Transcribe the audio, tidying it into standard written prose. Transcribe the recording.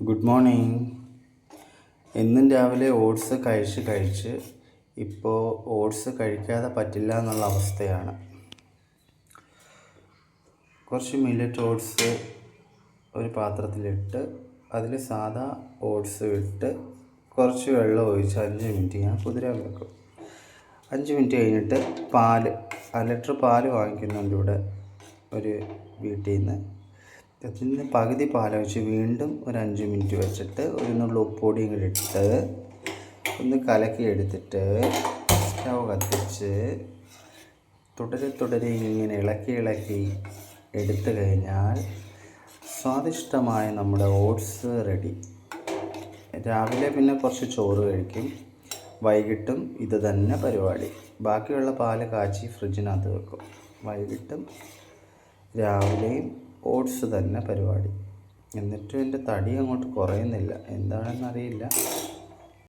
Good morning. എന്നും രാവിലെ oats കഴിച്ച് ഇപ്പോൾ ഓട്സ് കഴിക്കാതെ പറ്റില്ല എന്നുള്ള അവസ്ഥയാണ്. കുറച്ച് മില്ലറ്റ് ഓട്സ് ഒരു പാത്രത്തിലിട്ട് അതിൽ സാദാ ഓട്സ് ഇട്ട് കുറച്ച് വെള്ളം ഒഴിച്ച് 5 മിനിറ്റ് ഞാൻ കുതിരാൻ വെക്കും. 5 മിനിറ്റ് കഴിഞ്ഞിട്ട് അര ലിറ്റർ പാല് വാങ്ങിക്കുന്നുണ്ട് ഇവിടെ ഒരു വീട്ടിൽ നിന്ന്. അതിന് പകുതി പാലൊഴിച്ച് വീണ്ടും ഒരു 5 മിനിറ്റ് വെച്ചിട്ട് ഒരു നുള്ളു ഉപ്പുപൊടിയും കൂടി ഇട്ട് ഒന്ന് കലക്കി എടുത്തിട്ട് സ്റ്റൗ കത്തിച്ച് തുടരെ ഇങ്ങനെ ഇളക്കി എടുത്തു കഴിഞ്ഞാൽ സ്വാദിഷ്ടമായ നമ്മുടെ ഓട്സ് റെഡി. രാവിലെ പിന്നെ കുറച്ച് ചോറ് കഴിക്കും, വൈകിട്ടും ഇത് തന്നെ പരിപാടി. ബാക്കിയുള്ള പാല് കാച്ചി ഫ്രിഡ്ജിനകത്ത് വെക്കും. വൈകിട്ടും രാവിലെയും ഓട്സ് തന്നെ പരിപാടി. എന്നിട്ടും എൻ്റെ തടി അങ്ങോട്ട് കുറയുന്നില്ല, എന്താണെന്നറിയില്ല.